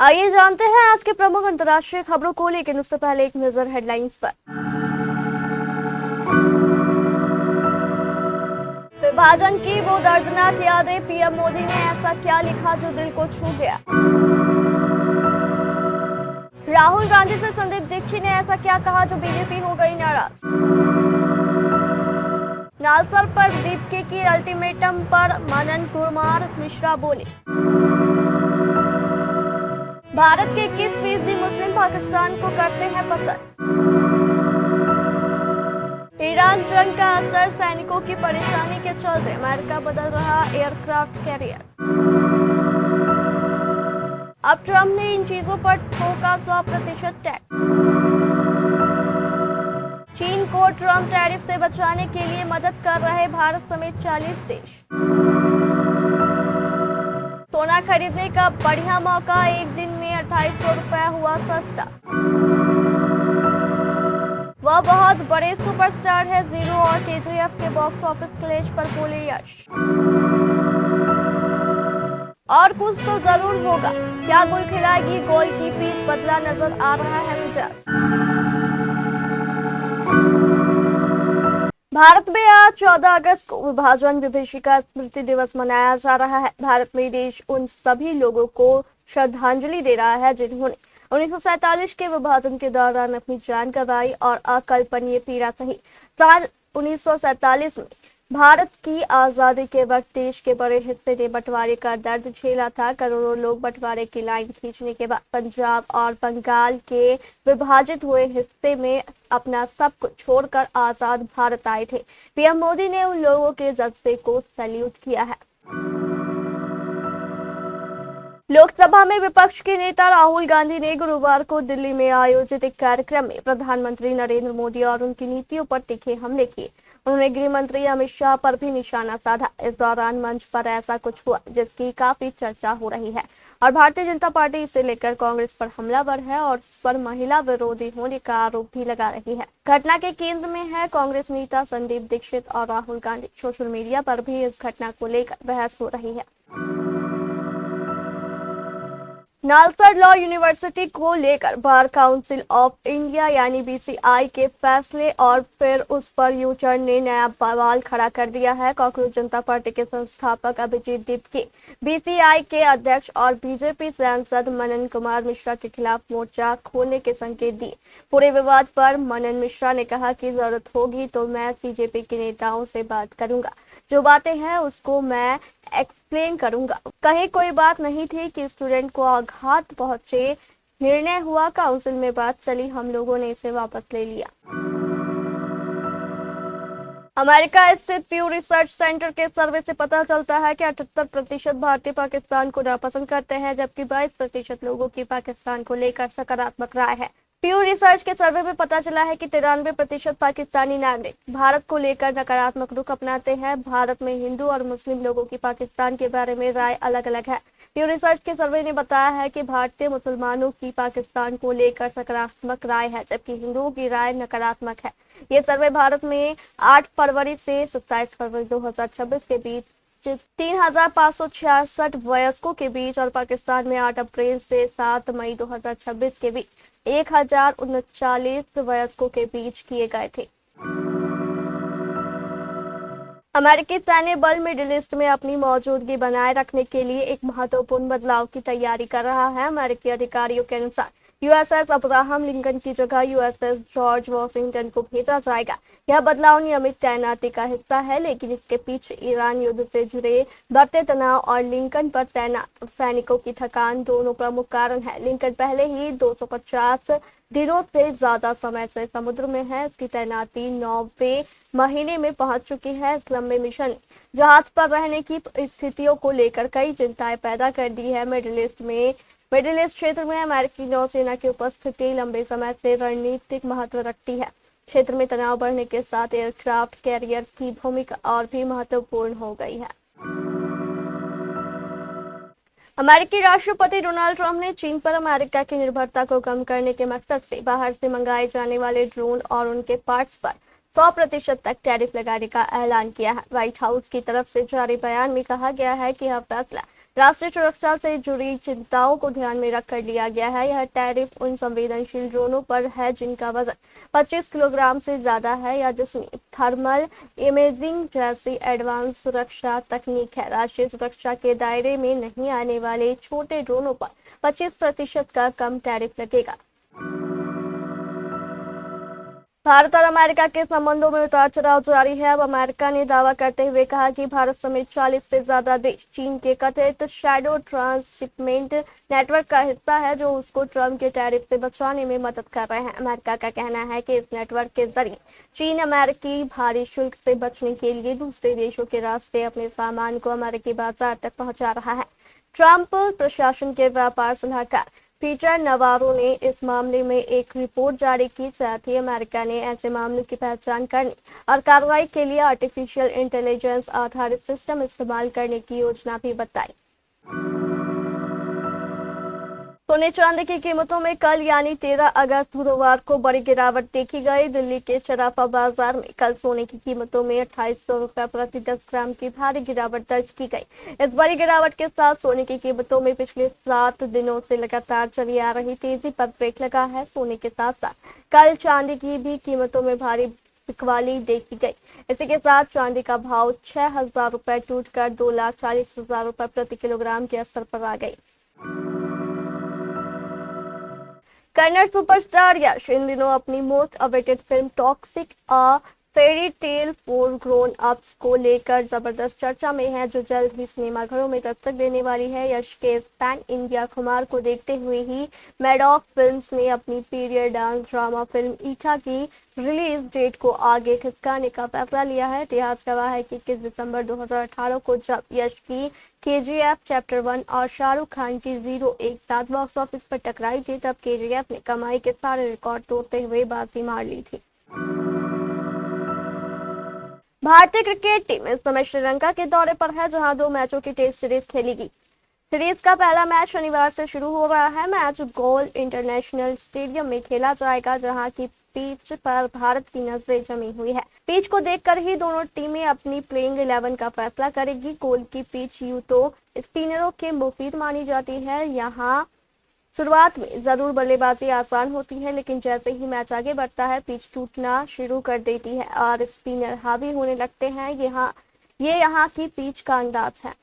आइए जानते हैं आज के प्रमुख अंतर्राष्ट्रीय खबरों को, लेकिन उससे पहले एक नजर हेडलाइंस पर। विभाजन की वो दर्दनाक यादें, पीएम मोदी ने ऐसा क्या लिखा जो दिल को छू गया। राहुल गांधी से संदीप दीक्षित ने ऐसा क्या कहा जो बीजेपी हो गई नाराज। नालसर पर दीपके की अल्टीमेटम पर मनन कुमार मिश्रा बोले। भारत के 21% मुस्लिम पाकिस्तान को करते हैं पसंद। ईरान जंग का असर, सैनिकों की परेशानी के चलते अमेरिका बदल रहा एयरक्राफ्ट कैरियर। अब ट्रंप ने इन चीजों पर ठोका 100% टैक्स। चीन को ट्रंप टैरिफ से बचाने के लिए मदद कर रहे भारत समेत 40 देश। सोना खरीदने का बढ़िया मौका, एक दिन में 2800 रुपए हुआ सस्ता। वह बहुत बड़े सुपरस्टार है, जीरो और केजीएफ के बॉक्स ऑफिस क्लैश पर बोले यश। और कुछ तो जरूर होगा, क्या गोल खिलाएगी गोल की पीच, बदला नजर आ रहा है मिजाज। भारत में आज 14 अगस्त को विभाजन विभीषिका स्मृति दिवस मनाया जा रहा है। भारत में देश उन सभी लोगों को श्रद्धांजलि दे रहा है जिन्होंने 1947 के विभाजन के दौरान अपनी जान गंवाई और अकल्पनीय पीड़ा सही। साल 1947 में भारत की आजादी के वक्त देश के बड़े हिस्से ने बंटवारे का दर्द झेला था। करोड़ों लोग बंटवारे की लाइन खींचने के बाद पंजाब और बंगाल के विभाजित हुए हिस्से में अपना सब कुछ छोड़कर आजाद भारत आए थे। पीएम मोदी ने उन लोगों के जज्बे को सैल्यूट किया है। लोकसभा में विपक्ष के नेता राहुल गांधी ने गुरुवार को दिल्ली में आयोजित एक कार्यक्रम में प्रधानमंत्री नरेंद्र मोदी और उनकी नीतियों पर तीखे हमले किए। उन्होंने गृह मंत्री अमित शाह पर भी निशाना साधा। इस दौरान मंच पर ऐसा कुछ हुआ जिसकी काफी चर्चा हो रही है और भारतीय जनता पार्टी इसे लेकर कांग्रेस पर हमलावर है और इस पर महिला विरोधी होने का आरोप भी लगा रही है। घटना के केंद्र में है कांग्रेस नेता संदीप दीक्षित और राहुल गांधी। सोशल मीडिया पर भी इस घटना को लेकर बहस हो रही है। नालसर लॉ यूनिवर्सिटी को लेकर बार काउंसिल ऑफ इंडिया यानी बीसीआई के फैसले और फिर उस पर यू टर्न ने नया सवाल खड़ा कर दिया है। कांग्रेस जनता पार्टी के संस्थापक अभिजीत दीपके, बीसीआई के अध्यक्ष और बीजेपी सांसद मनन कुमार मिश्रा के खिलाफ मोर्चा खोलने के संकेत दिए। पूरे विवाद पर मनन मिश्रा ने कहा कि जरूरत होगी तो मैं सीजेपी के नेताओं से बात करूंगा, जो बातें हैं उसको मैं एक्सप्लेन करूंगा। कहीं कोई बात नहीं थी कि स्टूडेंट को आघात पहुंचे। निर्णय हुआ, काउंसिल में बात चली, हम लोगों ने इसे वापस ले लिया। अमेरिका स्थित प्यू रिसर्च सेंटर के सर्वे से पता चलता है कि 78% भारतीय पाकिस्तान को नापसंद करते हैं, जबकि 22% लोगों की पाकिस्तान को लेकर सकारात्मक राय है। प्यू रिसर्च के सर्वे में पता चला है कि 93% पाकिस्तानी नागरिक भारत को लेकर नकारात्मक रुख अपनाते हैं। भारत में हिंदू और मुस्लिम लोगों की पाकिस्तान के बारे में राय अलग अलग है। प्यू रिसर्च के सर्वे ने बताया है कि भारतीय मुसलमानों की पाकिस्तान को लेकर सकारात्मक राय है, जबकि हिंदुओं की राय नकारात्मक है। ये सर्वे भारत में 8 फरवरी से 27 फरवरी 2026 के बीच 3566 वयस्कों के बीच और पाकिस्तान में 8 अप्रैल से 7 मई 2026 के बीच 1039 वयस्कों के बीच किए गए थे। अमेरिकी सैन्य बल मिडिल ईस्ट में अपनी मौजूदगी बनाए रखने के लिए एक महत्वपूर्ण बदलाव की तैयारी कर रहा है। अमेरिकी अधिकारियों के अनुसार यूएसएस अब्राहम लिंकन की जगह यूएसएस जॉर्ज वॉशिंगटन को भेजा जाएगा। यह बदलाव नियमित तैनाती का हिस्सा है, लेकिन इसके पीछे ईरान युद्ध से जुड़े बढ़ते तनाव और लिंकन पर तैनात सैनिकों की थकान दोनों प्रमुख कारण है। लिंकन पहले ही 250 दिनों से ज्यादा समय से समुद्र में है। इसकी तैनाती 9वें महीने में पहुंच चुकी है। इस लंबे मिशन जहाज पर रहने की स्थितियों को लेकर कई चिंताएं पैदा कर दी है। मिडिल ईस्ट क्षेत्र में अमेरिकी नौसेना की उपस्थिति लंबे समय से रणनीतिक महत्व रखती है। क्षेत्र में तनाव बढ़ने के साथ एयरक्राफ्ट कैरियर की भूमिका और भी महत्वपूर्ण हो गई है। अमेरिकी राष्ट्रपति डोनाल्ड ट्रंप ने चीन पर अमेरिका की निर्भरता को कम करने के मकसद से बाहर से मंगाए जाने वाले ड्रोन और उनके पार्ट्स पर 100% तक टैरिफ लगाने का ऐलान किया है। व्हाइट हाउस की तरफ से जारी बयान में कहा गया है कि यह फैसला राष्ट्रीय सुरक्षा से जुड़ी चिंताओं को ध्यान में रखकर लिया गया है। यह टैरिफ उन संवेदनशील ड्रोनों पर है जिनका वजन 25 किलोग्राम से ज्यादा है या जिसमें थर्मल इमेजिंग जैसी एडवांस सुरक्षा तकनीक है। राष्ट्रीय सुरक्षा के दायरे में नहीं आने वाले छोटे ड्रोनों पर 25% का कम टैरिफ लगेगा। भारत और अमेरिका के संबंधों में उतार चढ़ाव जारी है। अब अमेरिका ने दावा करते हुए कहा कि भारत समेत 40 से ज्यादा देश चीन के कथित शैडो ट्रांसशिपमेंट नेटवर्क का हिस्सा है, जो उसको ट्रंप के टैरिफ से बचाने में मदद कर रहे हैं। अमेरिका का कहना है कि इस नेटवर्क के जरिए चीन अमेरिकी भारी शुल्क से बचने के लिए दूसरे देशों के रास्ते अपने सामान को अमेरिकी बाजार तक पहुंचा रहा है। ट्रंप प्रशासन के व्यापार सलाहकार पीटर नवारो ने इस मामले में एक रिपोर्ट जारी की। साथ ही अमेरिका ने ऐसे मामलों की पहचान करने और कार्रवाई के लिए आर्टिफिशियल इंटेलिजेंस आधारित सिस्टम इस्तेमाल करने की योजना भी बताई। सोने चांदी की कीमतों में कल यानी 13 अगस्त बुधवार को बड़ी गिरावट देखी गई। दिल्ली के सराफा बाजार में कल सोने की कीमतों में 2800 रुपए प्रति 10 ग्राम की भारी गिरावट दर्ज की गई। इस बड़ी गिरावट के साथ सोने की कीमतों में पिछले 7 दिनों से लगातार चली आ रही तेजी पर ब्रेक लगा है। सोने के साथ साथ कल चांदी की भी कीमतों में भारी बिकवाली देखी गई। इसी के साथ चांदी का भाव 6000 रुपए टूटकर 2,40,000 रुपए प्रति किलोग्राम के स्तर पर आ गई। कन्नड़ सुपरस्टार यश इन दिनों अपनी most awaited film toxic a fairy tale for grown ups को लेकर जबरदस्त चर्चा में है, जो जल्द ही सिनेमाघरों में दस्तक देने वाली है। यश के इस पैन इंडिया खुमार को देखते हुए ही मैडॉक फिल्म्स ने अपनी पीरियड डांस ड्रामा फिल्म ईटा की रिलीज डेट को आगे खिसकाने का फैसला लिया है। इतिहास गवाह है कि 21 दिसंबर 2018 को जब यश की KGF चैप्टर 1 और शाहरुख खान की 0 एक साथ बॉक्स ऑफिस पर टकराई थी, तब KGF ने कमाई के सारे रिकॉर्ड तोड़ते हुए बाजी मार ली थी। भारतीय क्रिकेट टीम इस समय श्रीलंका के दौरे पर है, जहां 2 मैचों की टेस्ट सीरीज खेलेगी। सीरीज का पहला मैच शनिवार से शुरू हो रहा है। मैच गोल इंटरनेशनल स्टेडियम में खेला जाएगा, जहां की पिच पर भारत की नजरें जमी हुई है। पिच को देखकर ही दोनों टीमें अपनी प्लेइंग 11 का फैसला करेगी। गोल की पिच यूं तो स्पिनरों के मुफीद मानी जाती है। यहाँ शुरुआत में जरूर बल्लेबाजी आसान होती है, लेकिन जैसे ही मैच आगे बढ़ता है पिच टूटना शुरू कर देती है और स्पिनर हावी होने लगते हैं। ये यहाँ की पिच का अंदाज है।